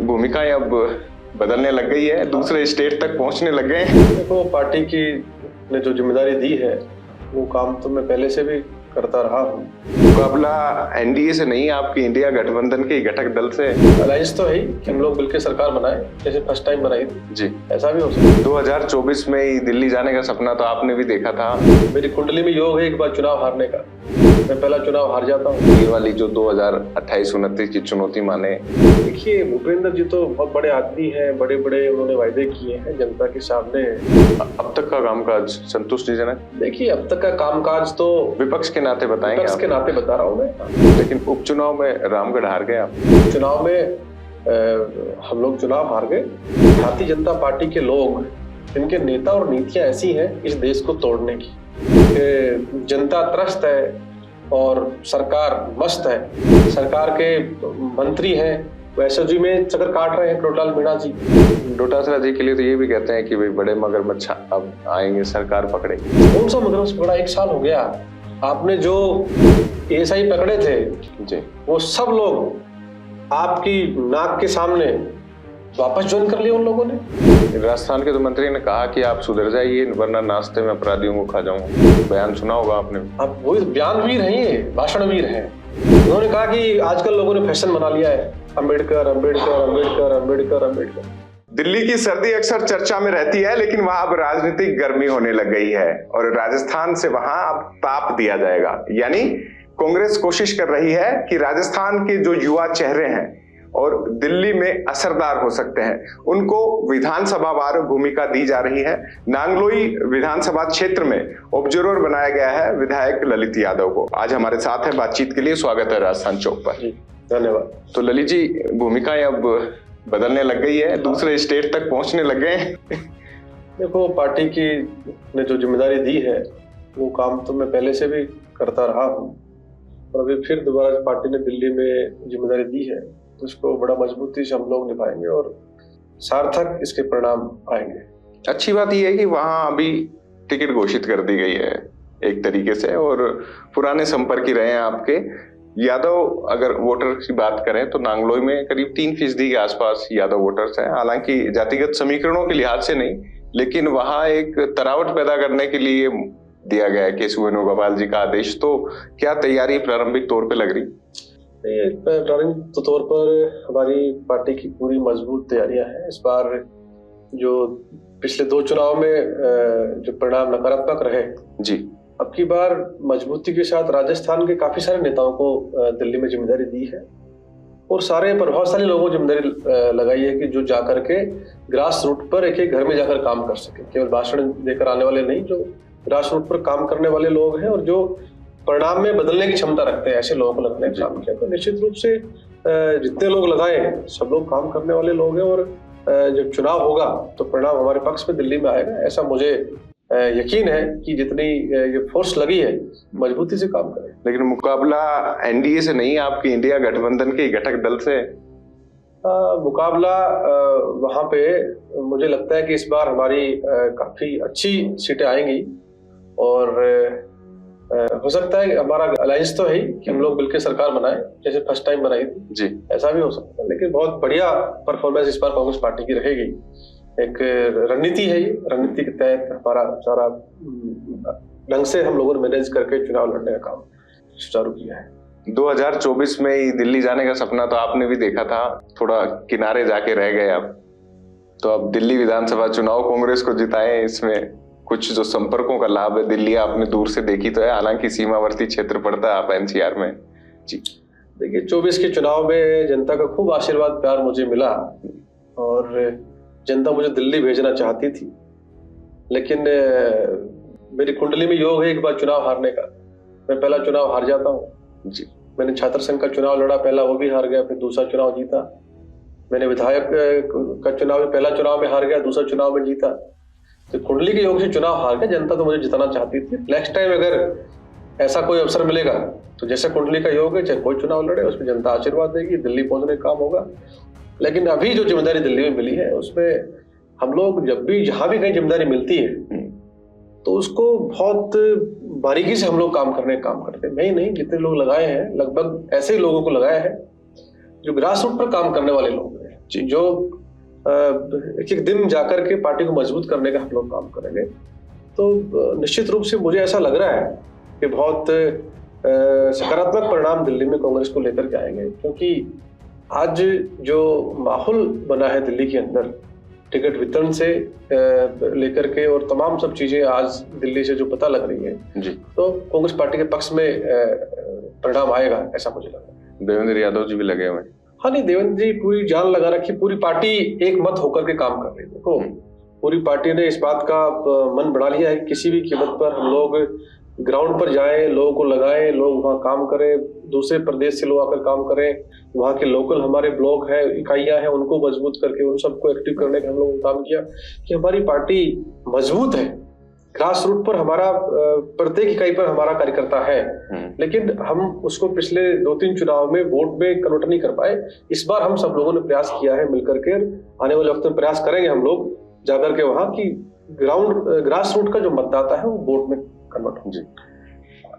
भूमिकाएं अब बदलने लग गई है, दूसरे स्टेट तक पहुंचने लग गए हैं। देखो, पार्टी की ने जो जिम्मेदारी दी है वो काम तो मैं पहले से भी करता रहा हूँ। मुकाबला एनडीए से नहीं, आपकी इंडिया गठबंधन के घटक दल से। अलायंस तो है ही कि हम लोग मिलकर सरकार बनाए, जैसे फर्स्ट टाइम बनाई थी जी। ऐसा भी हो सकता है। 2024 में ही दिल्ली जाने का सपना तो आपने भी देखा था। मेरी कुंडली में योग है एक बार चुनाव हारने का, मैं पहला चुनाव हार जाता हूँ। ये वाली जो 2028-29 की चुनौती माने। देखिए, भूपेंद्र जी तो बहुत बड़े आदमी हैं, बड़े बड़े उन्होंने वायदे किए हैं जनता के सामने। अब तक का कामकाज संतुष्टिजनक? देखिए, अब तक का कामकाज तो विपक्ष के नाते बताएंगे? विपक्ष के नाते बता रहा हूँ मैं। लेकिन उपचुनाव में रामगढ़ हार गए आप। चुनाव में हम लोग चुनाव हार गए। भारतीय जनता पार्टी के लोग, इनके नेता और नीतियां ऐसी हैं इस देश को तोड़ने की। जनता त्रस्त है और सरकार मस्त है। सरकार के मंत्री हैं वैसे में चक्कर काट रहे हैं, डोटाल मीणा जी। डोटासरा जी के लिए तो ये भी कहते हैं कि भाई बड़े मगरमच्छ अब आएंगे, सरकार पकड़ेगी। कौन सा मगरमच्छ पकड़ा? 1 साल हो गया। आपने जो एएसआई पकड़े थे जी, वो सब लोग आपकी नाक के सामने वापस ज्वाइन कर लिए उन लोगों ने। राजस्थान के तो मंत्री ने कहा कि आप सुधर जाइए वरना नाश्ते में अपराधियों को खा जाऊंगा। बयान सुना होगा आपने। अब वो बयानवीर हैं, ये भाषणवीर हैं। उन्होंने कहा कि आजकल लोगों ने फैशन बना लिया है, अम्बेडकर अम्बेडकर अम्बेडकर अम्बेडकर अम्बेडकर। दिल्ली की सर्दी अक्सर चर्चा में रहती है, लेकिन वहां अब राजनीतिक गर्मी होने लग गई है और राजस्थान से वहां अब ताप दिया जाएगा। यानी कांग्रेस कोशिश कर रही है कि राजस्थान के जो युवा चेहरे हैं और दिल्ली में असरदार हो सकते हैं, उनको विधानसभा वार भूमिका दी जा रही है। नांगलोई विधानसभा क्षेत्र में ऑब्जर्वर बनाया गया है विधायक ललित यादव को। आज हमारे साथ है, बातचीत के लिए स्वागत है राजस्थान चौक पर। धन्यवाद। तो ललित जी, भूमिकाएं अब बदलने लग गई है, दूसरे स्टेट तक पहुंचने लग गए हैं। देखो, पार्टी की ने जो जिम्मेदारी दी है वो काम तो मैं पहले से भी करता रहा हूँ और अभी फिर दोबारा पार्टी ने दिल्ली में जिम्मेदारी दी है तो उसको बड़ा मजबूती से हम लोग निभाएंगे और सार्थक इसके परिणाम आएंगे। अच्छी बात यह है कि वहां अभी टिकट घोषित कर दी गई है एक तरीके से और पुराने संपर्क ही रहे हैं आपके। यादव अगर वोटर की बात करें तो नांगलोई में करीब 3% के आसपास यादव वोटर्स हैं। हालांकि जातिगत समीकरणों के लिहाज से नहीं, लेकिन वहां एक तरावट पैदा करने के लिए दिया गया है केशव वेणुगोपाल जी का आदेश। तो क्या तैयारी प्रारंभिक तौर पे लग रही? प्रारंभिक तौर पर हमारी पार्टी की पूरी मजबूत तैयारियां हैं। इस बार जो पिछले 2 चुनाव में जो परिणाम नकारात्मक रहे जी, अब की बार मजबूती के साथ राजस्थान के काफी सारे नेताओं को दिल्ली में जिम्मेदारी दी है और सारे प्रभावशाली लोगों को जिम्मेदारी लगाई है कि जो जाकर के ग्रास रूट पर एक एक घर में जाकर काम कर सके। केवल भाषण देकर आने वाले नहीं, जो ग्रास रूट पर काम करने वाले लोग हैं और जो परिणाम में बदलने की क्षमता रखते हैं, ऐसे लोगों को लगने का काम किया। तो निश्चित रूप से जितने लोग लगाए सब लोग काम करने वाले लोग हैं और जब चुनाव होगा तो परिणाम हमारे पक्ष में दिल्ली में आएगा। ऐसा मुझे यकीन है कि जितनी ये फोर्स लगी है मजबूती से काम करें। लेकिन मुकाबला एनडीए से नहीं, आपकी इंडिया गठबंधन के घटक दल से। मुकाबला वहां पे मुझे लगता है कि इस बार हमारी काफी अच्छी सीटें आएंगी और हो सकता है हमारा अलायंस तो है ही कि हम लोग मिलकर सरकार बनाए, जैसे फर्स्ट टाइम बनाई थी जी, ऐसा भी हो सकता है। लेकिन बहुत बढ़िया परफॉर्मेंस इस बार कांग्रेस पार्टी की रहेगी। एक रणनीति है, ये रणनीति के तहत हमारा सारा ढंग से हम लोगों ने मैनेज करके चुनाव लड़ने का काम सुचारू किया है। 2024 में ही दिल्ली जाने का सपना तो आपने भी देखा था, थोड़ा किनारे जाके रह गए आप। तो अब दिल्ली विधानसभा चुनाव कांग्रेस को जिताए, इसमें कुछ जो संपर्कों का लाभ है, दिल्ली आपने दूर से देखी तो है, हालांकि सीमावर्ती क्षेत्र पड़ता है आप एनसीआर में जी। देखिए, 24 के चुनाव में जनता का खूब आशीर्वाद प्यार मुझे मिला और जनता मुझे दिल्ली भेजना चाहती थी, लेकिन मेरी कुंडली में योग है एक बार चुनाव हारने का, मैं पहला चुनाव हार जाता हूँ जी। मैंने छात्र संघ का चुनाव लड़ा, पहला वो भी हार गया, फिर दूसरा चुनाव जीता। मैंने विधायक का चुनाव पहला चुनाव में हार गया, दूसरा चुनाव में जीता। तो कुंडली के योग से चुनाव हार गया, जनता तो मुझे जिताना चाहती थी। नेक्स्ट टाइम अगर ऐसा कोई अवसर मिलेगा तो जैसे कुंडली का योग है, चाहे कोई चुनाव लड़े उसमें जनता आशीर्वाद देगी, दिल्ली पहुंचने का काम होगा। लेकिन अभी जो जिम्मेदारी दिल्ली में मिली है उसमें हम लोग जब भी जहां भी कहीं जिम्मेदारी मिलती है तो उसको बहुत बारीकी से हम लोग काम करने का काम करते हैं। मैं ही नहीं, जितने लोग लगाए हैं लगभग ऐसे ही लोगों को लगाया है जो ग्रास रूट पर काम करने वाले लोग हैं। जो एक एक दिन जाकर के पार्टी को मजबूत करने का हम लोग काम करेंगे। तो निश्चित रूप से मुझे ऐसा लग रहा है कि बहुत सकारात्मक परिणाम दिल्ली में कांग्रेस को लेकर के आएंगे, क्योंकि आज जो माहौल बना है दिल्ली के अंदर टिकट वितरण से लेकर के और तमाम सब चीजें आज दिल्ली से जो पता लग रही है जी, तो कांग्रेस पार्टी के पक्ष में परिणाम आएगा, ऐसा मुझे लग रहा है। देवेंद्र यादव जी भी लगे हुए हैं। हाँ नहीं, देवेंद्र जी पूरी जान लगा रखी, पूरी पार्टी एक मत होकर के काम कर रही है। देखो पूरी पार्टी ने इस बात का मन बना लिया है कि किसी भी कीमत पर हम लोग ग्राउंड पर जाएं, लोगों को लगाएं, लोग वहाँ काम करें, दूसरे प्रदेश से लोग आकर काम करें, वहाँ के लोकल हमारे ब्लॉक है, इकाइयां हैं, उनको मजबूत करके उन सबको एक्टिव करने का हम लोगों ने काम किया कि हमारी पार्टी मजबूत है। ग्रास रूट पर हमारा प्रत्येक इकाई पर हमारा कार्यकर्ता है, लेकिन हम उसको पिछले 2-3 चुनाव में वोट में कन्वर्ट नहीं कर पाए। इस बार हम सब लोगों ने प्रयास किया है मिलकर के, आने वाले वक्त में प्रयास करेंगे हम लोग जाकर के वहां की ग्रास रूट का जो मतदाता है वो वोट में कन्वर्ट हो। जी,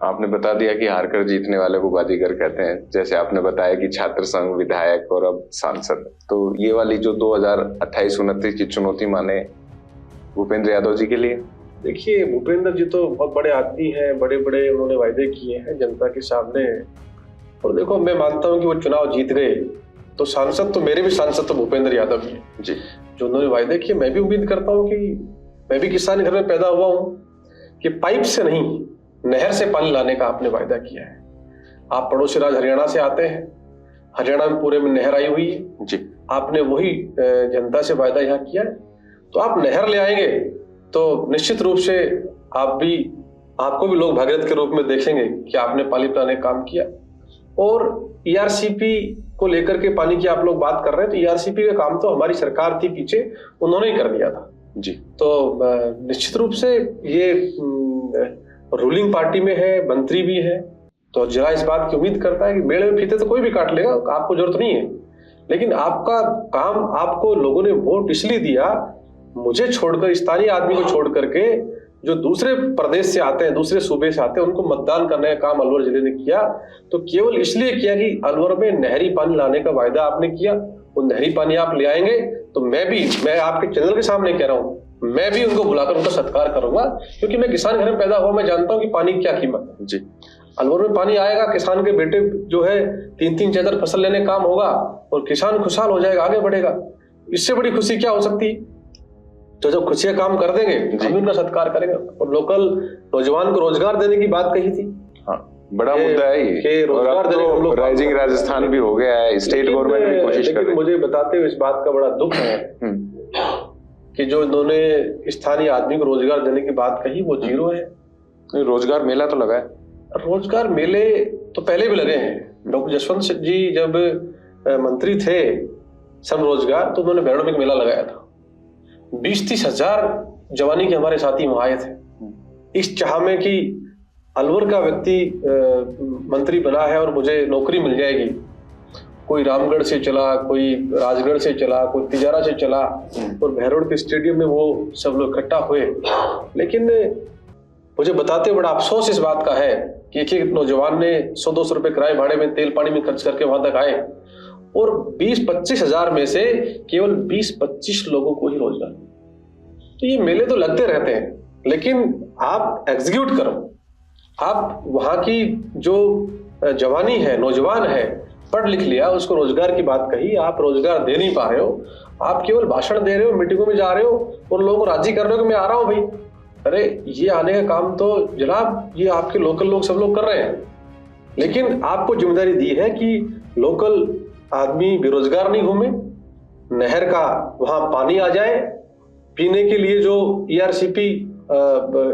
आपने बता दिया कि हारकर जीतने वाले को बाजीगर कहते हैं। जैसे आपने बताया कि छात्र संघ, विधायक और अब सांसद, तो ये वाली जो 2028-29 की चुनौती माने भूपेंद्र यादव जी के लिए? देखिए, भूपेंद्र जी तो बहुत बड़े आदमी हैं, बड़े बड़े उन्होंने वायदे किए हैं जनता के सामने। और देखो, मैं मानता हूं कि वो चुनाव जीत गए तो सांसद तो मेरे भी सांसद तो भूपेंद्र यादव ही हैं जी, जो उन्होंने वायदे किए। मैं भी उम्मीद करता हूं कि मैं भी किसान घर में पैदा हुआ हूं कि पाइप से नहीं, नहर से पानी लाने का आपने वायदा किया है। आप पड़ोसी राज्य हरियाणा से आते हैं, हरियाणा में पूरे में नहर आई हुई है जी, आपने वही जनता से वायदा यहाँ किया है। तो आप नहर ले आएंगे तो निश्चित रूप से आपको भी लोग भागीरथ के रूप में देखेंगे कि आपने पानी पिलाने का काम किया। और ईआरसीपी को लेकर के पानी की आप लोग बात कर रहे हैं, तो ईआरसीपी का काम तो हमारी सरकार थी पीछे, उन्होंने ही कर दिया था जी। तो निश्चित रूप से ये रूलिंग पार्टी में है, मंत्री भी है, तो जरा इस बात की उम्मीद करता है कि मेले में फीते तो कोई भी काट लेगा, आपको जरूरत नहीं है। लेकिन आपका काम, आपको लोगों ने वोट इसलिए दिया, मुझे छोड़कर, स्थानीय आदमी को छोड़ करके जो दूसरे प्रदेश से आते हैं, दूसरे सूबे से आते हैं, उनको मतदान करने का काम अलवर जिले ने किया। तो केवल इसलिए किया कि अलवर में नहरी पानी लाने का वायदा आपने किया, वो नहरी पानी आप ले आएंगे तो मैं आपके चैनल के सामने कह रहा हूँ, मैं भी उनको बुलाकर उनका सत्कार करूंगा, क्योंकि मैं किसान घर में पैदा हुआ, मैं जानता हूँ कि पानी की क्या कीमत है जी। अलवर में पानी आएगा, किसान के बेटे जो है 3-3 4 फसल लेने काम होगा और किसान खुशहाल हो जाएगा, आगे बढ़ेगा। इससे बड़ी खुशी क्या हो सकती? तो जब खुशियां काम कर देंगे हम उनका सत्कार करेंगे। और लोकल नौजवान को रोजगार देने की बात कही थी, हाँ, बड़ा मुद्दा है ये। और अब तो राइजिंग राजस्थान भी हो गया है, स्टेट गवर्नमेंट भी कोशिश कर रही है। मुझे बताते हुए इस बात का बड़ा दुख है कि जो इन्होंने स्थानीय आदमी को रोजगार देने की बात कही वो जीरो है। रोजगार मेला तो लगा है, रोजगार मेले तो पहले भी लगे हैं। डॉक्टर जसवंत जी जब मंत्री थे श्रम रोजगार, तो उन्होंने भैरव में एक मेला लगाया था। 20-30 हजार जवानी के हमारे साथी वहां आए थे, इस चाह में कि अलवर का व्यक्ति मंत्री बना है और मुझे नौकरी मिल जाएगी। कोई रामगढ़ से चला, कोई राजगढ़ से चला, कोई तिजारा से चला, और भैरव के स्टेडियम में वो सब लोग इकट्ठा हुए। लेकिन मुझे बताते बड़ा अफसोस इस बात का है कि एक नौजवान ने 100-200 रुपए किराए भाड़े में, तेल पानी में खर्च करके वहां तक आए, और 20-25 हजार में से केवल 20-25 लोगों को ही रोजगार। तो ये मेले तो लगते रहते हैं, लेकिन आप एग्जीक्यूट करो। आप वहां की जो जवानी है, नौजवान है, पढ़ लिख लिया, उसको रोजगार की बात कही, आप रोजगार दे नहीं पा रहे हो। आप केवल भाषण दे रहे हो, मीटिंगों में जा रहे हो और लोगों को राजी कर रहे हो कि मैं आ रहा हूं भाई। अरे ये आने का काम तो जनाब ये आपके लोकल लोग सब लोग कर रहे हैं, लेकिन आपको जिम्मेदारी दी है कि लोकल आदमी बेरोजगार नहीं घूमे, नहर का वहां पानी आ जाए, पीने के लिए जो ईआरसीपी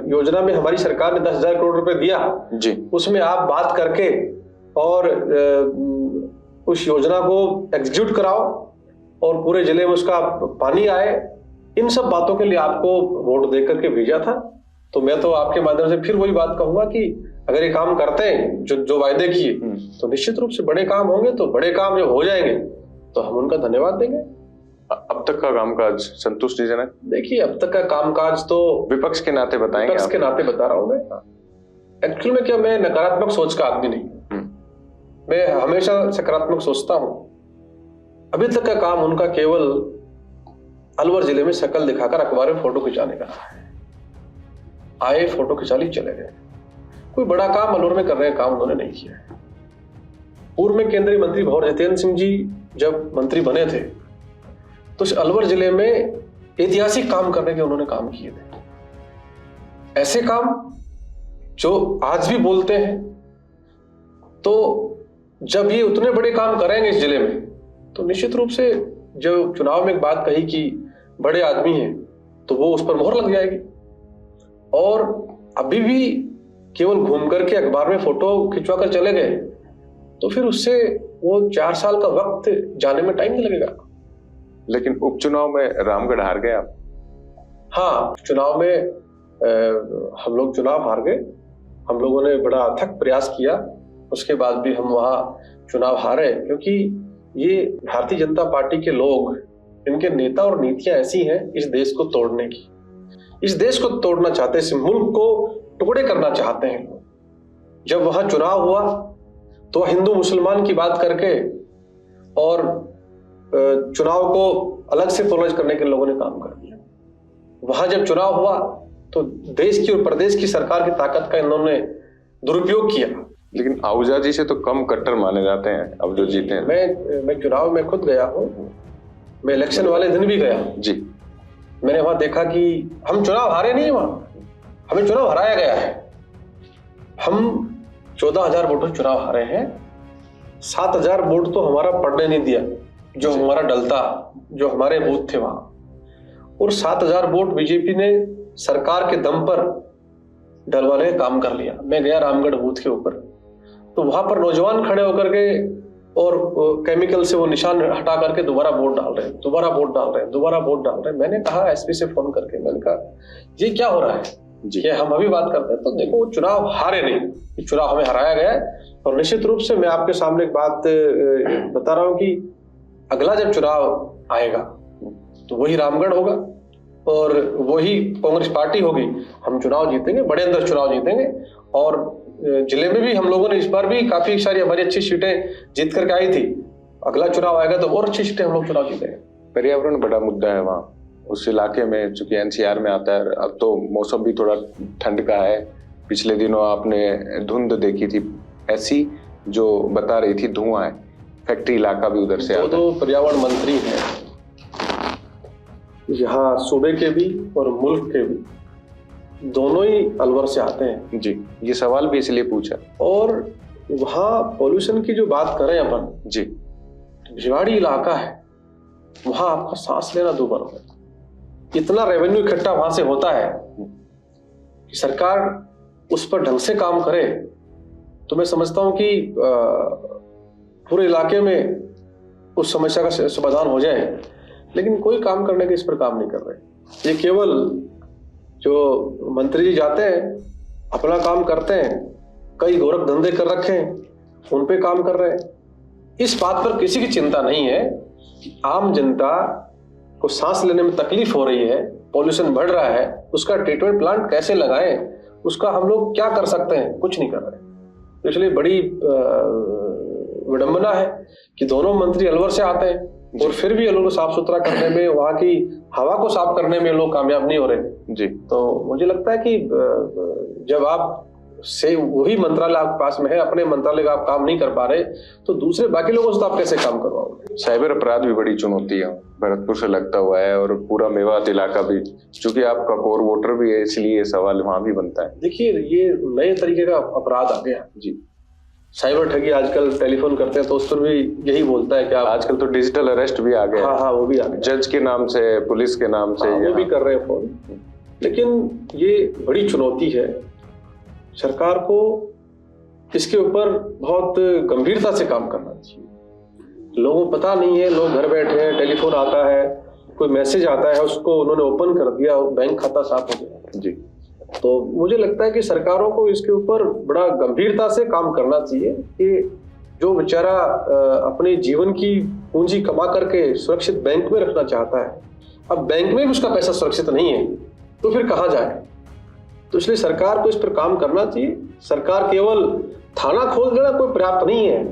योजना में हमारी सरकार ने 10,000 करोड़ रुपए दिया जी, उसमें आप बात करके और उस योजना को एग्जीक्यूट कराओ और पूरे जिले में उसका पानी आए। इन सब बातों के लिए आपको वोट दे करके भेजा था। तो मैं तो आपके माध्यम से फिर वही बात कहूंगा कि अगर ये काम करते हैं जो वायदे किए, तो निश्चित रूप से बड़े काम होंगे। तो बड़े काम जब हो जाएंगे तो हम उनका धन्यवाद देंगे। अब तक का कामकाज संतुष्टिजनक? देखिए, अब तक का कामकाज तो विपक्ष के नाते बताएंगे? विपक्ष के नाते बता रहा हूं मैं। एक्चुअली में क्या, मैं नकारात्मक सोच का आदमी नहीं, मैं हमेशा सकारात्मक सोचता हूं। अभी तक का काम उनका केवल अलवर जिले में शक्ल दिखाकर अखबार में फोटो खिंचाने का है। आए, फोटो खिंचा ली, चले गए। कोई बड़ा काम अलवर में कर रहे हैं, काम उन्होंने नहीं किया है। पूर्व में केंद्रीय मंत्री भंवर जितेंद्र सिंह जी जब मंत्री बने थे तो अलवर जिले में ऐतिहासिक काम करने के उन्होंने काम किए थे, ऐसे काम जो आज भी बोलते हैं। तो जब ये उतने बड़े काम करेंगे इस जिले में तो निश्चित रूप से जो चुनाव में एक बात कही कि बड़े आदमी हैं तो वो उस पर मोहर लग जाएगी। और अभी भी केवल घूम करके अखबार में फोटो खिंचवा कर चले गए तो फिर उससे वो 4 साल का वक्त जाने में टाइम नहीं लगेगा। लेकिन उपचुनाव में रामगढ़ हार गए आप। हाँ, चुनाव में हम लोग चुनाव हार गए। हम लोगों ने बड़ा अथक प्रयास किया, उसके बाद भी हम वहां चुनाव हारे, क्योंकि ये भारतीय जनता पार्टी के लोग, इनके नेता और नीतियां ऐसी हैं इस देश को तोड़ने की। इस देश को तोड़ना चाहते हैं, इस मुल्क को टुकड़े करना चाहते हैं। जब वहां चुनाव हुआ तो हिंदू मुसलमान की बात करके और चुनाव को अलग से पोलराइज करने के लोगों ने काम कर दिया। वहां जब चुनाव हुआ तो देश की और प्रदेश की सरकार की ताकत का इन्होंने दुरुपयोग किया। लेकिन आहूजा जी से तो कम कट्टर माने जाते हैं अब जो जीते हैं। मैं चुनाव में खुद गया हूँ, मैं इलेक्शन वाले दिन भी गया जी। मैंने वहां देखा कि हम चुनाव हारे नहीं, वहां हमें चुनाव हराया गया है। हम 14,000 वोटों से चुनाव हारे हैं। 7,000 वोट तो हमारा पड़ने नहीं दिया, जो हमारा डलता, जो हमारे बूथ थे वहां। और 7,000 वोट बीजेपी ने सरकार के दम पर डलवाने का काम कर लिया। मैं गया रामगढ़ बूथ के ऊपर, तो वहां पर नौजवान खड़े होकर के और केमिकल से वो निशान हटा करके दोबारा वोट डाल रहे हैं, दोबारा वोट डाल रहे हैं, दोबारा वोट डाल रहे हैं। मैंने कहा एसपी से फोन करके, मैंने कहा ये क्या हो रहा है जी, ये हम अभी बात करते हैं। तो देखो, चुनाव हारे नहीं, चुनाव हमें हराया गया है। और निश्चित रूप से मैं आपके सामने एक बात बता रहा हूं कि अगला जब चुनाव आएगा तो वही रामगढ़ होगा और वही कांग्रेस पार्टी होगी। हम चुनाव जीतेंगे, बड़े अंदर चुनाव जीतेंगे। और जिले में भी हम लोगों ने इस बार भी काफी सारी हमारी अच्छी सीटें जीत करके आई थी। अगला चुनाव आएगा तो और अच्छी सीटें हम लोग चुनाव जीतेंगे। पर्यावरण बड़ा मुद्दा है वहाँ उस इलाके में, चूंकि एनसीआर में आता है। अब तो मौसम भी थोड़ा ठंड का है। पिछले दिनों आपने धुंध देखी थी ऐसी, जो बता रही थी धुआं है। फैक्ट्री इलाका भी उधर से आता है। तो पर्यावरण मंत्री हैं यहाँ सूबे के भी और मुल्क के भी, दोनों ही अलवर से आते हैं जी। ये सवाल भी इसलिए पूछा। और वहाँ पॉल्यूशन की जो बात करें अपन जी, भिवाड़ी इलाका है, वहां आपका सांस लेना दूभर हो। इतना रेवेन्यू इकट्ठा वहां से होता है कि सरकार उस पर ढंग से काम करे तो मैं समझता हूं कि पूरे इलाके में उस समस्या का समाधान हो जाए। लेकिन कोई काम करने के इस पर काम नहीं कर रहे। ये केवल जो मंत्री जी जाते हैं, अपना काम करते हैं, कई गोरख धंधे कर रखे हैं, उन पे काम कर रहे हैं। इस बात पर किसी की चिंता नहीं है कि आम जनता को सांस लेने में तकलीफ हो रही है, पॉल्यूशन बढ़ रहा है, उसका ट्रीटमेंट प्लांट कैसे लगाएं, उसका हम लोग क्या कर सकते हैं, कुछ नहीं कर रहे। तो इसलिए बड़ी विडंबना है कि दोनों मंत्री अलवर से आते हैं और फिर भी अलवर को साफ सुथरा करने में, वहां की हवा को साफ करने में लोग कामयाब नहीं हो रहे जी। तो मुझे लगता है कि जब आप से वही मंत्रालय आपके पास में है, अपने मंत्रालय का आप काम नहीं कर पा रहे तो दूसरे बाकी लोगों से तो आप कैसे काम करवाओगे। साइबर अपराध भी बड़ी चुनौती है, भरतपुर से लगता हुआ है और पूरा मेवात इलाका भी, चूंकि आपका कोर वोटर भी है इसलिए सवाल वहां भी बनता है। देखिए, ये नए तरीके का अपराध आ गया जी। साइबर ठगी, आजकल टेलीफोन करते हैं तो उस पर भी यही बोलता है कि आप, आजकल तो डिजिटल अरेस्ट भी आ गया। हाँ, वो भी आ गया, जज के नाम से, पुलिस के नाम से, वो भी कर रहे हैं फोन। लेकिन ये बड़ी चुनौती है, सरकार को इसके ऊपर बहुत गंभीरता से काम करना चाहिए। लोगों को पता नहीं है, लोग घर बैठे हैं, टेलीफोन आता है, कोई मैसेज आता है, उसको उन्होंने ओपन कर दिया और बैंक खाता साफ हो गया जी। तो मुझे लगता है कि सरकारों को इसके ऊपर बड़ा गंभीरता से काम करना चाहिए कि जो बेचारा अपने जीवन की पूंजी कमा करके सुरक्षित बैंक में रखना चाहता है, अब बैंक में भी उसका पैसा सुरक्षित नहीं है तो फिर कहाँ जाए। तो इसलिए सरकार को इस पर काम करना चाहिए। सरकार केवल थाना खोल देना कोई पर्याप्त नहीं है।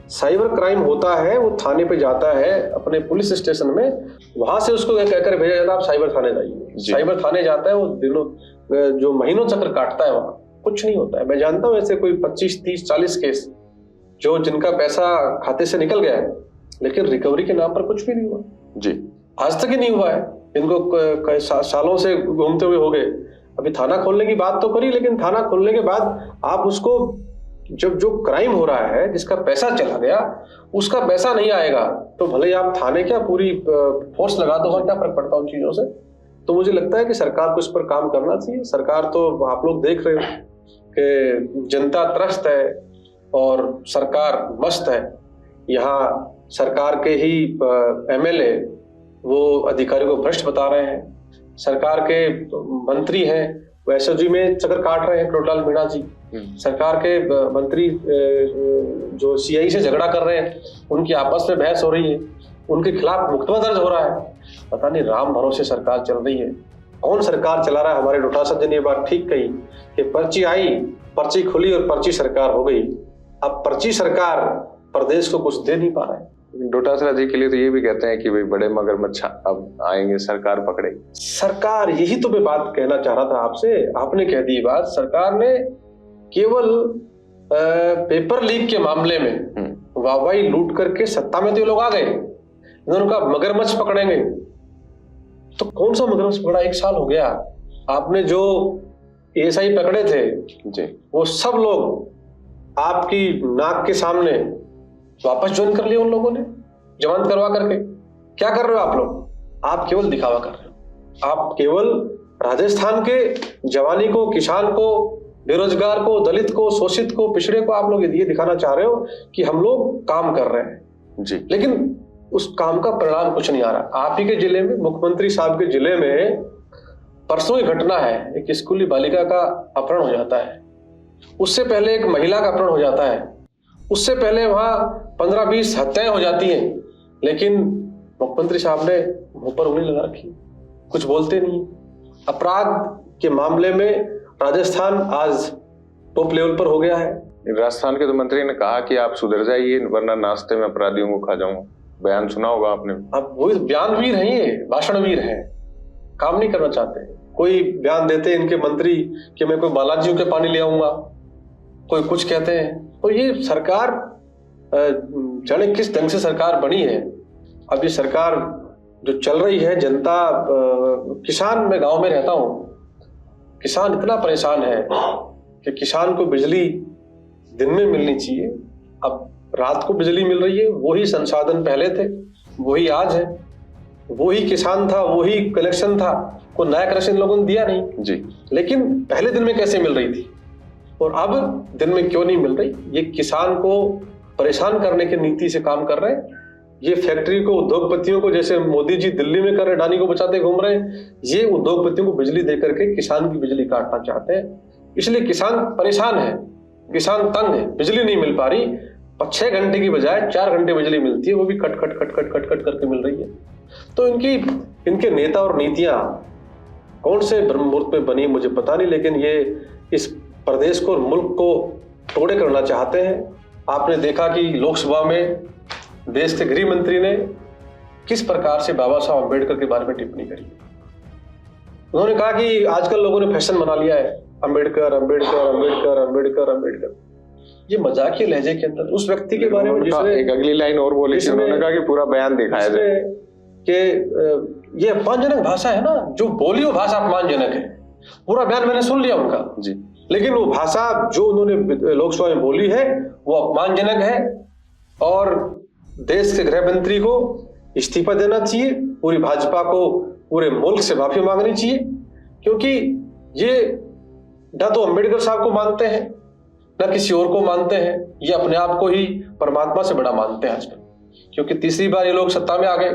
साइबर क्राइम होता है, वो थाने पे जाता है अपने पुलिस स्टेशन में, वहां से उसको कहकर भेजा जाता है आप साइबर थाने जाइए। साइबर थाने जाता है, वो दिनों जो महीनों चक्कर काटता है, वहां कुछ नहीं होता है। मैं जानता हूं ऐसे कोई 25, 30, 40 केस जो जिनका पैसा खाते से निकल गया है, लेकिन रिकवरी के नाम पर कुछ भी नहीं हुआ जी, आज तक ही नहीं हुआ है। इनको सालों से घूमते हुए हो गए। अभी थाना खोलने की बात तो करी, लेकिन थाना खोलने के बाद आप उसको, जब जो क्राइम हो रहा है, जिसका पैसा चला गया, उसका पैसा नहीं आएगा, तो भले ही आप थाने क्या पूरी फोर्स लगा दो, क्या फर्क पड़ता उन चीजों से। तो मुझे लगता है कि सरकार को इस पर काम करना चाहिए। सरकार तो आप लोग देख रहे हो कि जनता त्रस्त है और सरकार मस्त है। यहाँ सरकार के ही एमएलए वो अधिकारियों को भ्रष्ट बता रहे हैं, सरकार के मंत्री हैं वो एसओजी में चक्कर काट रहे हैं, करोड़लाल मीणा जी। सरकार के मंत्री जो सीआई से झगड़ा कर रहे हैं, उनकी आपस में बहस हो रही है, उनके खिलाफ मुकदमा दर्ज हो रहा है। पता नहीं राम भरोसे सरकार चल रही है, कौन सरकार चला रहा है। हमारे डोटासरा जी ने ये बात ठीक कही कि पर्ची आई, पर्ची खुली और पर्ची सरकार हो गई। अब पर्ची सरकार प्रदेश को कुछ दे नहीं पा रहा है। डोटासरा जी के लिए तो ये भी कहते हैं कि भाई बड़े मगरमच्छ अब आएंगे, सरकार पकड़ेगी। सरकार, यही तो मैं बात कहना चाह रहा था आपसे, आपने कह दी बात। सरकार ने केवल पेपर लीक के मामले में वाहवाही लूट करके सत्ता में तो ये लोग आ गए, इन्होंने कहा मगरमच्छ पकड़ेंगे। तो कौन सा मगरमच्छ पकड़ा? 1 साल हो गया। आपने जो एएसआई पकड़े थे जी, वो सब लोग आपकी नाक के सामने वापस ज्वाइन कर लिए उन लोगों ने, जमानत करवा करके। क्या कर रहे हो आप लोग? आप केवल दिखावा कर रहे हो। आप केवल राजस्थान के जवानी को, किसान को, बेरोजगार को, दलित को, शोषित को, पिछड़े को आप लोग ये दिखाना चाह रहे हो कि हम लोग काम कर रहे हैं जी, लेकिन उस काम का परिणाम कुछ नहीं आ रहा। आप ही के जिले में, मुख्यमंत्री साहब के जिले में परसों ही घटना है, एक स्कूली बालिका का अपहरण हो जाता है, उससे पहले एक महिला का अपहरण हो जाता है, उससे पहले वहां 15-20 हत्याएं हो जाती हैं, लेकिन मुख्यमंत्री साहब ने मुंह पर उंगली लगा रखी, कुछ बोलते नहीं। अपराध के मामले में राजस्थान आज टॉप लेवल पर हो गया है। राजस्थान के तो मंत्री ने कहा कि आप सुधर जाइए वरना नाश्ते में अपराधियों को खा जाऊंगा। बयान सुना होगा आपने। अब वही बयानवीर हैं, ये भाषणवीर हैं, काम नहीं करना चाहते। कोई बयान देते हैं इनके मंत्री कि मैं कोई बालाजियों के पानी ले आऊंगा, कोई कुछ कहते हैं। तो ये सरकार जाने किस ढंग से सरकार बनी है। अब ये सरकार जो चल रही है, जनता, किसान, मैं गांव में रहता हूं, किसान इतना परेशान है कि किसान को बिजली दिन में मिलनी चाहिए, अब रात को बिजली मिल रही है। वही संसाधन पहले थे, वही आज है, वही किसान था, वही कनेक्शन था, कोई नया कनेक्शन लोगों ने दिया नहीं जी, लेकिन पहले दिन में कैसे मिल रही थी और अब दिन में क्यों नहीं मिल रही। ये किसान को परेशान करने की नीति से काम कर रहे हैं। ये फैक्ट्री को, उद्योगपतियों को, जैसे मोदी जी दिल्ली में कर रहे, अडानी को बचाते घूम रहे हैं, ये उद्योगपतियों को बिजली दे करके किसान की बिजली काटना चाहते हैं। इसलिए किसान परेशान है, किसान तंग है, बिजली नहीं मिल पा रही। 6 घंटे की बजाय 4 घंटे बिजली मिलती है, वो भी cut cut cut cut cut cut करके मिल रही है। तो इनके नेता और नीतियां कौन से ब्रह्ममुहूर्त में बनी मुझे पता नहीं, लेकिन ये इस प्रदेश को और मुल्क को टुकड़े करना चाहते हैं। आपने देखा कि लोकसभा में देश के गृह मंत्री ने किस प्रकार से बाबा साहब अम्बेडकर के बारे में टिप्पणी करी। उन्होंने कहा कि आजकल लोगों ने फैशन बना लिया है, अम्बेडकर अम्बेडकर अम्बेडकर अम्बेडकर अम्बेडकर। ये मजाकिया लहजे के अंदर उस व्यक्ति के बारे में जिसने एक अगली लाइन और बोली थी, उन्होंने कहा कि पूरा बयान दिखाया जाए कि ये अपमानजनक भाषा है ना, जो बोली वो भाषा अपमानजनक है। पूरा बयान मैंने सुन लिया उनका जी, लेकिन वो भाषा जो उन्होंने लोकसभा में बोली है वो अपमानजनक है और देश के गृह मंत्री को इस्तीफा देना चाहिए। पूरी भाजपा को पूरे मुल्क से माफी मांगनी चाहिए, क्योंकि ये न तो अम्बेडकर साहब को मानते हैं न किसी और को मानते हैं। ये अपने आप को ही परमात्मा से बड़ा मानते हैं आजकल, क्योंकि तीसरी बार ये लोग सत्ता में आ गए।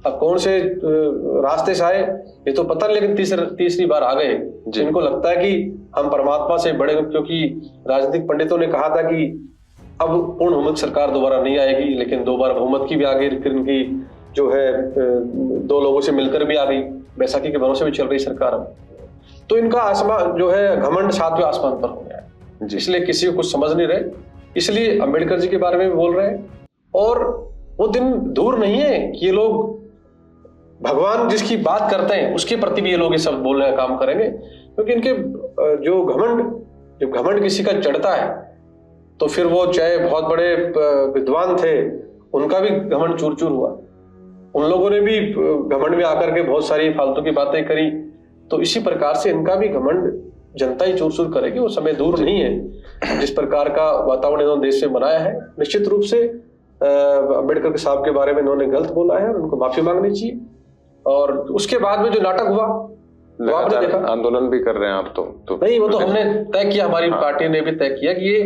अब कौन से रास्ते से आए ये तो पता नहीं, लेकिन तीसरी बार आ गए। इनको लगता है कि हम परमात्मा से बड़े, क्योंकि राजनीतिक पंडितों ने कहा था कि अब पूर्ण बहुमत सरकार दोबारा नहीं आएगी, लेकिन 2 बार बहुमत की भी आ गई, फिर इनकी जो है 2 लोगों से मिलकर भी आ गई, बैसाखी के भरोसे भी चल रही सरकार। अब तो इनका आसमान जो है घमंड 7वें आसमान पर हो गया है, इसलिए किसी को कुछ समझ नहीं रहे। इसलिए अंबेडकर जी के बारे में भी बोल रहे हैं। और वो दिन दूर नहीं है कि ये लोग भगवान जिसकी बात करते हैं उसके प्रति भी ये लोग ये सब बोलने का काम करेंगे, क्योंकि इनके जब घमंड किसी का चढ़ता है तो फिर वो चाहे बहुत बड़े विद्वान थे, उनका भी घमंड चूर चूर हुआ। उन लोगों ने भी घमंड में आकर के बहुत सारी फालतू की बातें करी। तो इसी प्रकार से इनका भी घमंड जनता ही चूर चूर करेगी। वो समय दूर नहीं है। जिस प्रकार का वातावरण इन्होंने देश में बनाया है, निश्चित रूप से अम्बेडकर के साहब के बारे में इन्होंने गलत बोला है और उनको माफी मांगनी चाहिए। और उसके बाद में जो नाटक हुआ तो आपने देखा, आंदोलन भी कर रहे हैं आप तो नहीं, वो तो हमने तय किया, हमारी पार्टी ने भी तय किया कि ये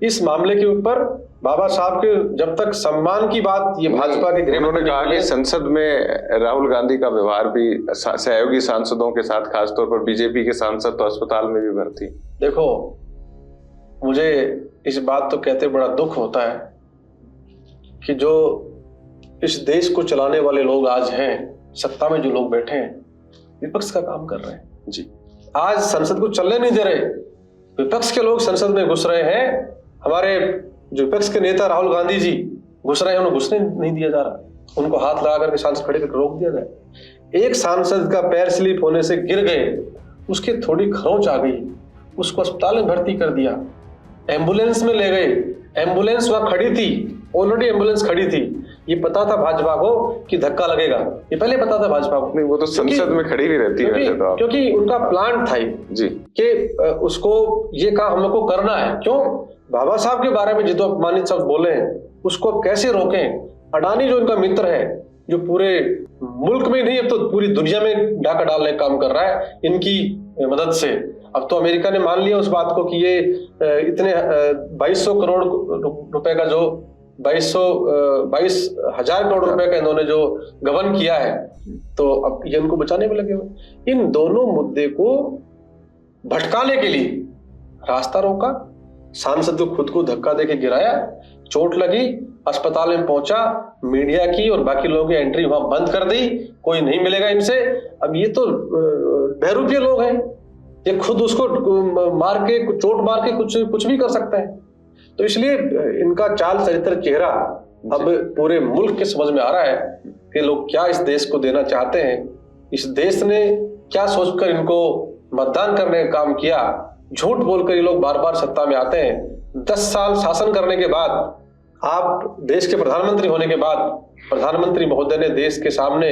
इस मामले के ऊपर बाबा साहब के जब तक सम्मान की बात, ये भाजपा के उन्होंने कहा कि संसद में राहुल गांधी का व्यवहार भी सहयोगी सांसदों के साथ, खासतौर पर बीजेपी के सांसद तो अस्पताल में भी भर्ती। देखो, मुझे इस बात तो कहते बड़ा दुख होता है कि जो इस देश को चलाने वाले लोग आज हैं, सत्ता में जो लोग बैठे हैं, विपक्ष का काम कर रहे हैं जी। आज संसद को चलने नहीं दे रहे, विपक्ष के लोग संसद में घुस रहे हैं। हमारे जो विपक्ष के नेता राहुल गांधी जी घुस रहे हैं, उन्हें घुसने नहीं दिया जा रहा। उनको हाथ लगा करके सांसद खड़े करके रोक दिया जाए। एक सांसद का पैर स्लिप होने से गिर गए, उसके थोड़ी खरोंच आ गई, उसको अस्पताल में भर्ती कर दिया, एम्बुलेंस में ले गए, एम्बुलेंस वहां खड़ी थी, ऑलरेडी एम्बुलेंस खड़ी थी। ये पता था भाजपा को कि धक्का लगेगा, ये पहले पता था भाजपा को। नहीं, वो तो संसद में खड़ी भी रहती है क्योंकि उनका प्लान था जी कि उसको ये काम हम लोग को करना है। क्यों? बाबा साहब के बारे में जितना अपमानित शब्द बोले हैं, उसको कैसे रोकें। अडानी जो इनका मित्र है, जो पूरे मुल्क में नहीं, अब तो पूरी दुनिया में डाका डालने का काम कर रहा है इनकी मदद से। अब तो अमेरिका ने मान लिया उस बात को कि ये इतने 2200 करोड़ रुपए का जो 22,000 करोड़ रुपए का इन्होंने जो गबन किया है, तो अब ये उनको बचाने में लगे हुए। इन दोनों मुद्दे को भटकाने के लिए रास्ता रोका, सांसद को खुद को धक्का देके गिराया, चोट लगी, अस्पताल में पहुंचा, मीडिया की और बाकी लोगों की एंट्री वहां बंद कर दी, कोई नहीं मिलेगा इनसे। अब ये तो बहरूपीय लोग हैं, ये खुद उसको मार के, चोट मार के कुछ भी कर सकते हैं। तो इसलिए इनका चाल चरित्र चेहरा अब पूरे मुल्क के समझ में आ रहा है कि लोग क्या इस देश को देना चाहते हैं, इस देश ने क्या सोचकर इनको मतदान करने का काम किया। झूठ बोलकर ये लोग बार बार सत्ता में आते हैं। 10 साल शासन करने के बाद, आप देश के प्रधानमंत्री होने के बाद, प्रधानमंत्री महोदय ने देश के सामने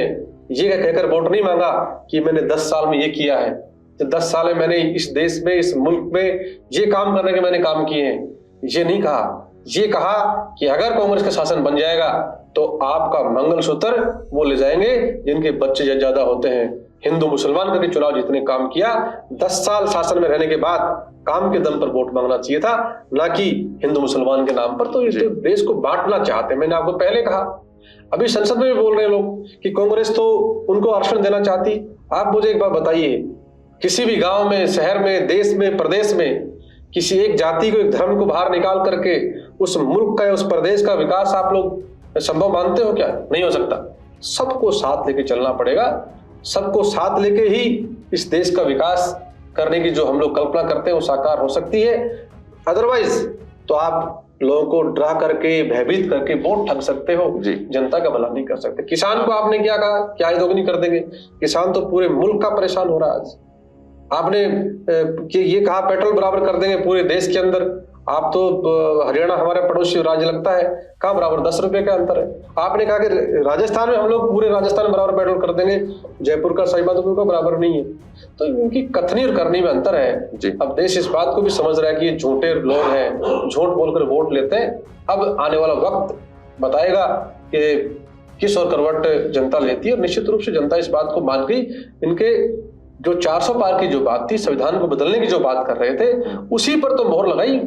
ये कहकर वोट नहीं मांगा कि मैंने 10 साल में ये किया है, 10 साल में मैंने इस देश में, इस मुल्क में ये काम करने के मैंने काम किए हैं। ये नहीं कहा, ये कहा कि अगर कांग्रेस का शासन बन जाएगा तो आपका मंगलसूत्र वो ले जाएंगे जिनके बच्चे ज्यादा होते हैं। हिंदू मुसलमान करके चुनाव जीतने काम किया। 10 साल शासन में रहने के बाद काम के दम पर वोट मांगना चाहिए था, ना कि हिंदू मुसलमान के नाम पर। तो इस देश को बांटना चाहते हैं। मैंने आपको पहले कहा, अभी संसद में भी बोल रहे हैं लोग कि कांग्रेस तो उनको आरक्षण देना चाहती। आप मुझे एक बात बताइए, किसी भी गांव में, शहर में, देश में, प्रदेश में किसी एक जाति को, एक धर्म को बाहर निकाल करके उस मुल्क का, उस प्रदेश का विकास आप लोग संभव मानते हो? क्या नहीं हो सकता। सबको साथ लेके चलना पड़ेगा। सबको साथ लेके ही इस देश का विकास करने की जो हम लोग कल्पना करते हैं वो साकार हो सकती है। अदरवाइज तो आप लोगों को डरा करके, भयभीत करके वोट ठग सकते हो, जनता का भला नहीं कर सकते। किसान को आपने क्या कहा, क्या दोगुनी कर देंगे? किसान तो पूरे मुल्क का परेशान हो रहा है आज। आपने ये कहा पेट्रोल बराबर कर देंगे पूरे देश के अंदर। आप तो हरियाणा हमारा पड़ोसी राज्य लगता है, कहाँ बराबर? 10 रुपए का अंतर है। आपने कहा कि राजस्थान में हम लोग पूरे राजस्थान में बराबर पेट्रोल कर देंगे, जयपुर का, सईमाधोपुर का बराबर नहीं है। तो इनकी कथनी और करनी में अंतर है। अब देश इस बात को भी समझ रहा है कि ये झूठे लोग हैं, झूठ बोलकर वोट लेते हैं। अब आने वाला वक्त बताएगा कि किस और करवट जनता लेती है, और निश्चित रूप से जनता इस बात को मान गई। इनके जो 400 पार की जो बात थी, संविधान को बदलने की जो बात कर रहे थे, उसी पर तो मोहर लगाई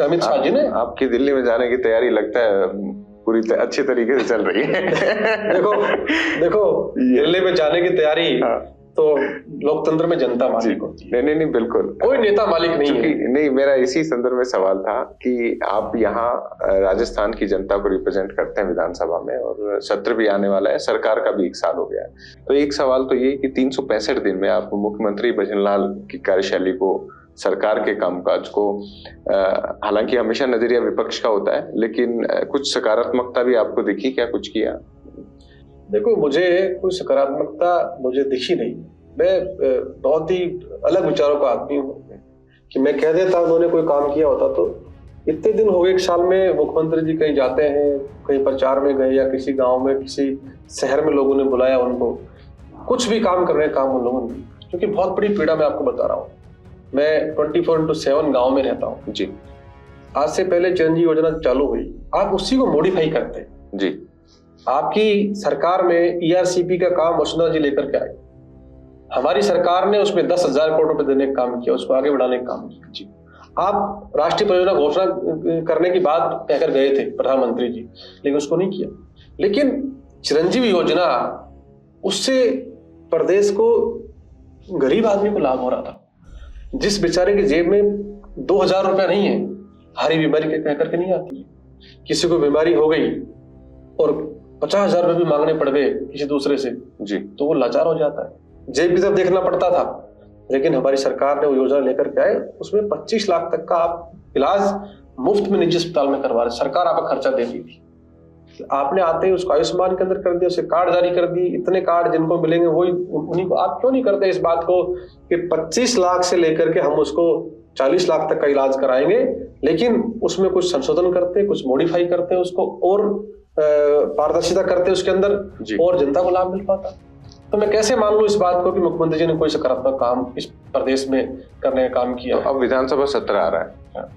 अमित शाह जी ने। आपकी दिल्ली में जाने की तैयारी लगता है पूरी अच्छी तरीके से चल रही है। देखो दिल्ली में जाने की तैयारी तो लोकतंत्र में जनता मालिक होती है। नहीं, बिल्कुल कोई नेता मालिक नहीं है। नहीं, मेरा इसी संदर्भ में सवाल था कि आप यहाँ राजस्थान की जनता को रिप्रेजेंट करते हैं विधानसभा में, और सत्र भी आने वाला है, सरकार का भी 1 साल हो गया है। तो एक सवाल तो ये कि 365 दिन में आप मुख्यमंत्री भजन लाल की कार्यशैली को सरकार के कामकाज को। हालांकि हमेशा नजरिया विपक्ष का होता है, लेकिन कुछ सकारात्मकता भी आपको दिखी क्या? कुछ किया? देखो, मुझे कोई सकारात्मकता मुझे दिखी नहीं। मैं बहुत ही अलग विचारों का आदमी हूँ कि मैं कह देता उन्होंने कोई काम किया होता तो इतने दिन हो गए, 1 साल में मुख्यमंत्री जी कहीं जाते हैं, कहीं प्रचार में गए या किसी गांव में किसी शहर में लोगों ने बुलाया उनको, कुछ भी काम करने का काम उन लोगों ने, क्योंकि बहुत बड़ी पीड़ा मैं आपको बता रहा हूँ। मैं 24/7 गाँव में रहता हूँ जी। आज से पहले चिरंजीवी योजना चालू हुई, आप उसी को मॉडिफाई करते जी। आपकी सरकार में ERCP का काम वसुंधरा जी लेकर के आए, हमारी सरकार ने उसमें 10,000 करोड़ रुपए देने का काम किया, उसको आगे बढ़ाने का काम किया जी। आप राष्ट्रीय परियोजना घोषणा करने की बात कहकर गए थे प्रधानमंत्री जी, लेकिन उसको नहीं किया। लेकिन चिरंजीवी योजना, उससे प्रदेश को, गरीब आदमी को लाभ हो रहा था। जिस बेचारे की जेब में 2,000 रुपया नहीं है, हरी बीमारी के कहकर के नहीं आती है, किसी को बीमारी हो गई और 50,000 रुपये भी मांगने पड़ गए किसी दूसरे से जी, तो वो लाचार हो जाता है। जेब की तरफ देखना पड़ता था, लेकिन हमारी सरकार ने वो योजना लेकर के आए, उसमें 25 लाख तक का आप इलाज मुफ्त में निजी अस्पताल में करवा रहे, सरकार आपका खर्चा दे दी थी। आपने आते ही उसको आयुष्मान के अंदर कर दिया, उसे कार्ड जारी कर दी, इतने कार्ड जिनको मिलेंगे वही उन्हीं को। आप क्यों नहीं करते इस बात को कि 25 लाख से लेकर के हम उसको 40 लाख तक का इलाज कराएंगे, लेकिन उसमें कुछ संशोधन करते, कुछ मॉडिफाई करते, उसको और पारदर्शिता करते उसके अंदर, और जनता को लाभ मिल पाता। तो मैं कैसे मान लूं इस बात को कि मुख्यमंत्री जी ने कोई सकारात्मक काम इस प्रदेश में करने का काम किया? तो अब विधानसभा सत्र आ रहा है,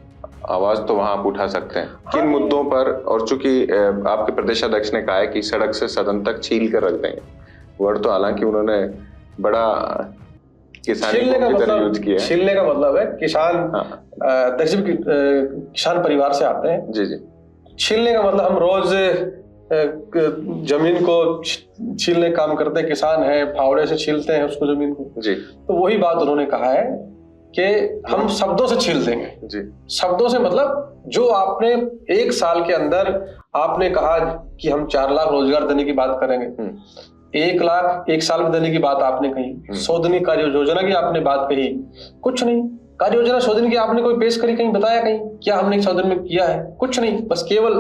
आवाज तो वहां आप उठा सकते हैं किन मुद्दों पर? और चूंकि आपके प्रदेश अध्यक्ष ने कहा है कि सड़क से सदन तक छील कर रख देंगे, वर्ड तो हालांकि उन्होंने बड़ा किसानी को यूज किया है। छीलने का मतलब है किसान, अध्यक्ष भी किसान परिवार से आते हैं जी जी। छीलने का मतलब हम रोज जमीन को छीलने का काम करते हैं, किसान है फावड़े से छीलते हैं उसको जमीन को जी। तो वही बात उन्होंने कहा है कि हम शब्दों से छील देंगे जी। शब्दों से मतलब जो आपने 1 साल के अंदर आपने कहा कि हम 4 लाख रोजगार देने की बात करेंगे, 1 लाख 1 साल में देने की बात आपने कही, 100 दिन की कार्य योजना की आपने बात कही, कुछ नहीं। कार्य योजना 100 दिन की आपने कोई पेश करी, कहीं बताया कहीं क्या हमने 100 दिन में किया है? कुछ नहीं, बस केवल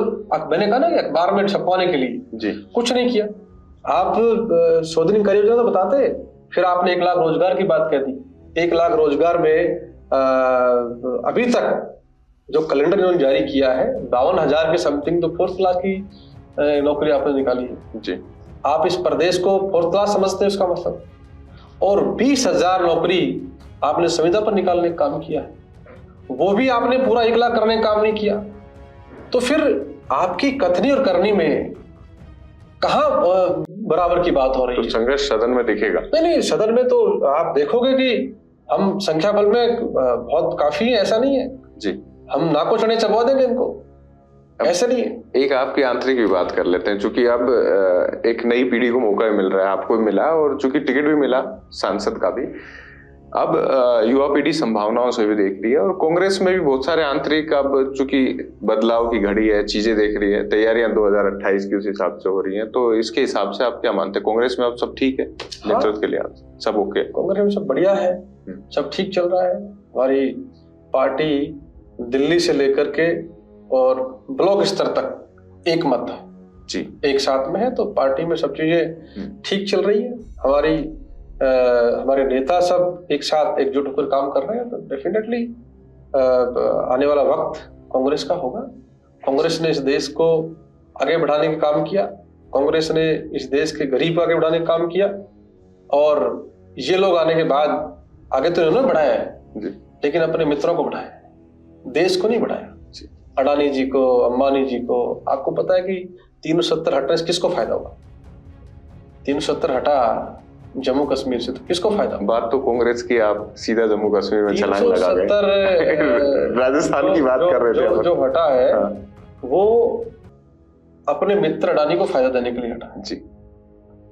मैंने कहा ना कि अखबार में छपवाने के लिए जी, कुछ नहीं किया। आप 100 दिन की कार्य योजना तो बताते, फिर आपने 1 लाख रोजगार की बात कह दी। 1 लाख रोजगार में अभी तक जो कैलेंडर इन्होंने जारी किया है 52,000 के समथिंग तो 4th क्लास की नौकरी आपने निकाली है जी। आप इस प्रदेश को 4th क्लास समझते हैं उसका मतलब, और 20,000 नौकरी आपने संविदा पर निकालने का काम किया है, वो भी आपने पूरा 1 लाख करने का काम नहीं किया। तो फिर आपकी कथनी और करनी में कहाँ बराबर की बात हो रही है? तो संघर्ष सदन में दिखेगा? नहीं, सदन में तो आप देखोगे कि हम संख्या बल में बहुत काफी है, ऐसा नहीं है जी। हम नाको चने चबा देंगे इनको, ऐसा नहीं है। एक आपकी आंतरिक भी बात कर लेते हैं, चूंकि अब एक नई पीढ़ी को मौका मिल रहा है, आपको भी मिला और चूंकि टिकट भी मिला सांसद का भी, अब युवा पीढ़ी संभावनाओं से भी देख रही है और कांग्रेस में भी बहुत सारे आंतरिक, अब चूंकि बदलाव की घड़ी है, चीजें देख रही है, तैयारियां 2028 की उस हिसाब से हो रही हैं, तो इसके हिसाब से आप क्या मानते हैं? कांग्रेस में अब सब ठीक है? नेतृत्व के लिए सब ओके? कांग्रेस में सब बढ़िया है, सब ठीक चल रहा है। हमारी पार्टी दिल्ली से लेकर के और ब्लॉक स्तर तक एक मत है जी, एक साथ में है, तो पार्टी में सब चीजें ठीक चल रही है। हमारे नेता सब एक साथ एकजुट होकर काम कर रहे हैं, तो डेफिनेटली आने वाला वक्त कांग्रेस का होगा। कांग्रेस ने इस देश को आगे बढ़ाने का काम किया, कांग्रेस ने इस देश के गरीब को आगे बढ़ाने का काम किया, और ये लोग आने के बाद आगे तो इन्होंने बढ़ाया है लेकिन अपने मित्रों को बढ़ाया, देश को नहीं बढ़ाया। अडानी जी को, अंबानी जी को, आपको पता है कि 370 हटने से किसको फायदा हुआ? 370 हटा जम्मू कश्मीर से, तो किसको फायदा? बात तो कांग्रेस की, आप सीधा जम्मू कश्मीर में छलांग लगा गए। 370 राजस्थान की बात कर रहे थे। जो हटा है वो अपने मित्र अडानी को फायदा देने के लिए हटा जी।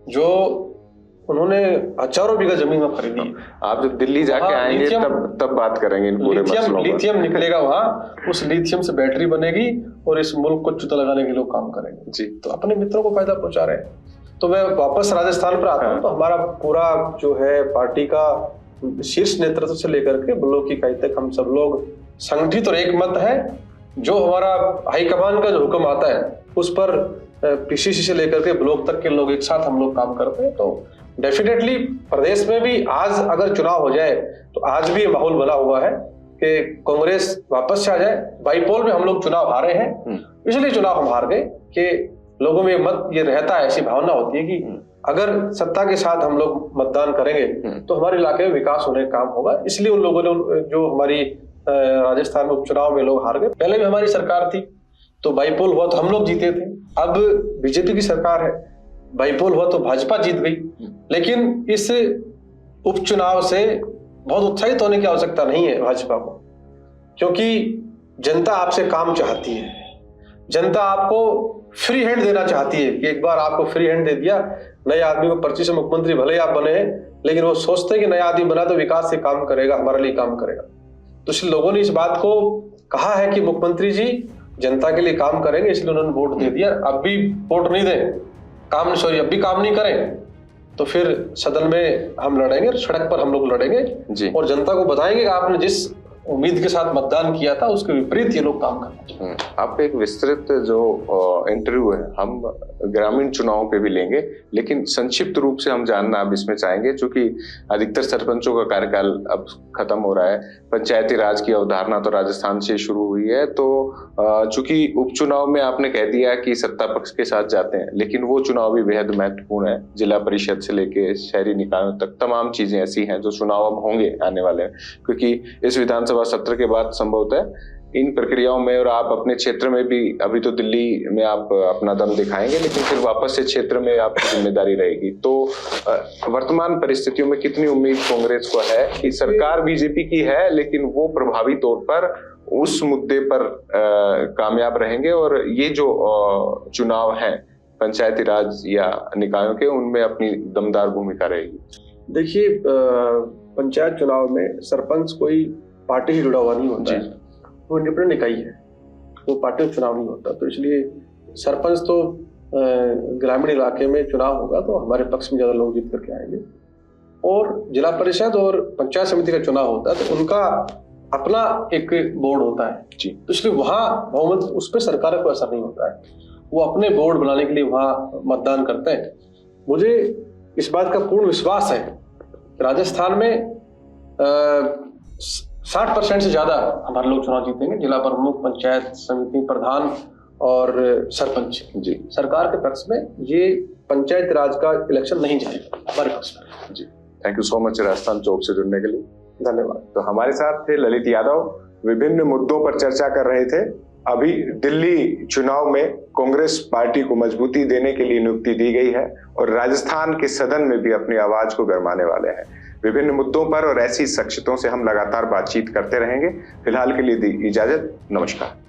जो उन्होंने हजारों बीघा जमीन में खरीदी। आप जब दिल्ली जाके आएंगे तब बात करेंगे इन पूरे मसलों पर। लिथियम निकलेगा वहाँ, उस लिथियम से बैटरी बनेगी और इस मुल्क को चुता लगाने के लोग काम करेंगे जी। तो अपने मित्रों को फायदा पहुंचा रहे हैं। तो मैं वापस राजस्थान पर आता हूँ, तो हमारा पूरा जो है पार्टी का शीर्ष नेतृत्व से लेकर के ब्लॉक इकाई तक हम सब लोग संगठित और एक मत है। जो हमारा हाईकमान का जो हुक्म आता है उस पर पीसीसी से लेकर के ब्लॉक तक के लोग एक साथ हम लोग काम करते हैं। तो डेफिनेटली प्रदेश में भी आज अगर चुनाव हो जाए तो आज भी माहौल बना हुआ है कि कांग्रेस वापस से आ जाए। बाईपोल में हम लोग चुनाव हारे हैं, इसलिए चुनाव हम हार गए कि लोगों में मत ये रहता है, ऐसी भावना होती है कि अगर सत्ता के साथ हम लोग मतदान करेंगे तो हमारे इलाके में विकास होने का काम होगा। इसलिए उन लोगों ने जो हमारी राजस्थान में उपचुनाव में लोग हार गए। पहले भी हमारी सरकार थी तो बाईपोल हुआ तो हम लोग जीते थे, अब बीजेपी की सरकार है, बाईपोल हुआ तो भाजपा जीत गई। लेकिन इस उपचुनाव से बहुत उत्साहित होने की आवश्यकता नहीं है भाजपा को, क्योंकि जनता आपसे काम चाहती है। जनता आपको फ्री हैंड देना चाहती है कि एक बार आपको फ्री हैंड दे दिया, नए आदमी को पर्ची से मुख्यमंत्री भले ही आप बने हैं, लेकिन वो सोचते हैं कि नया आदमी बना तो विकास से काम करेगा, हमारे लिए काम करेगा। तो इसलिए लोगों ने इस बात को कहा है कि मुख्यमंत्री जी जनता के लिए काम करेंगे, इसलिए उन्होंने वोट दे दिया। अब भी वोट नहीं दें, अब भी काम नहीं करें तो फिर सदन में हम लड़ेंगे, सड़क पर हम लोग लड़ेंगे और जनता को बताएंगे कि आपने जिस उम्मीद के साथ मतदान किया था उसके विपरीत ये लोग काम करते हैं। आपका एक विस्तृत जो इंटरव्यू है हम ग्रामीण चुनावों पे भी लेंगे, लेकिन संक्षिप्त रूप से हम जानना अब इसमें चाहेंगे, चूंकि अधिकतर सरपंचों का कार्यकाल अब खत्म हो रहा है, पंचायती राज की अवधारणा तो राजस्थान से शुरू हुई है। तो चूंकि उपचुनाव में आपने कह दिया कि सत्ता पक्ष के साथ जाते हैं, लेकिन वो चुनाव भी बेहद महत्वपूर्ण है। जिला परिषद से लेके शहरी निकायों तक तमाम चीजें ऐसी हैं जो चुनाव अब होंगे आने वाले हैं, क्योंकि इस विधानसभा सत्र के बाद संभवतः इन प्रक्रियाओं में, और आप अपने क्षेत्र में भी, अभी तो दिल्ली में आप अपना दम दिखाएंगे, लेकिन फिर वापस से क्षेत्र में आपकी जिम्मेदारी रहेगी। तो वर्तमान परिस्थितियों में कितनी उम्मीद कांग्रेस को है कि सरकार बीजेपी की है, लेकिन वो प्रभावी तौर पर उस मुद्दे पर कामयाब रहेंगे और ये जो चुनाव हैं पंचायती राज या निकायों के, उनमें अपनी दमदार भूमिका रहेगी? देखिए, पंचायत चुनाव में सरपंच कोई पार्टी से जुड़ा हुआ नहीं होता है, वो इंडिपेंडेंट इकाई है, वो पार्टी का चुनाव नहीं होता। तो इसलिए सरपंच तो ग्रामीण इलाके में चुनाव होगा तो हमारे पक्ष में ज्यादा लोग जीत करके आएंगे। और जिला परिषद और पंचायत समिति का चुनाव होता है तो उनका अपना एक बोर्ड होता है जी, तो इसलिए वहां बहुमत, उस पर सरकार को असर नहीं होता है, वो अपने बोर्ड बनाने के लिए वहां मतदान करते हैं। मुझे इस बात का पूर्ण विश्वास है कि राजस्थान में 60% से ज्यादा हमारे लोग चुनाव जीतेंगे। जिला प्रमुख, पंचायत समिति प्रधान और सरपंच जी, सरकार के पक्ष में ये पंचायत राज का इलेक्शन नहीं जाएगा, हमारे पक्ष में जी। Thank you so much Rajasthan Chowk से जुड़ने के लिए, धन्यवाद। तो हमारे साथ थे ललित यादव, विभिन्न मुद्दों पर चर्चा कर रहे थे। अभी दिल्ली चुनाव में कांग्रेस पार्टी को मजबूती देने के लिए नियुक्ति दी गई है और राजस्थान के सदन में भी अपनी आवाज को गरमाने वाले हैं। विभिन्न मुद्दों पर और ऐसी शख्सियतों से हम लगातार बातचीत करते रहेंगे। फिलहाल के लिए दी इजाजत, नमस्कार।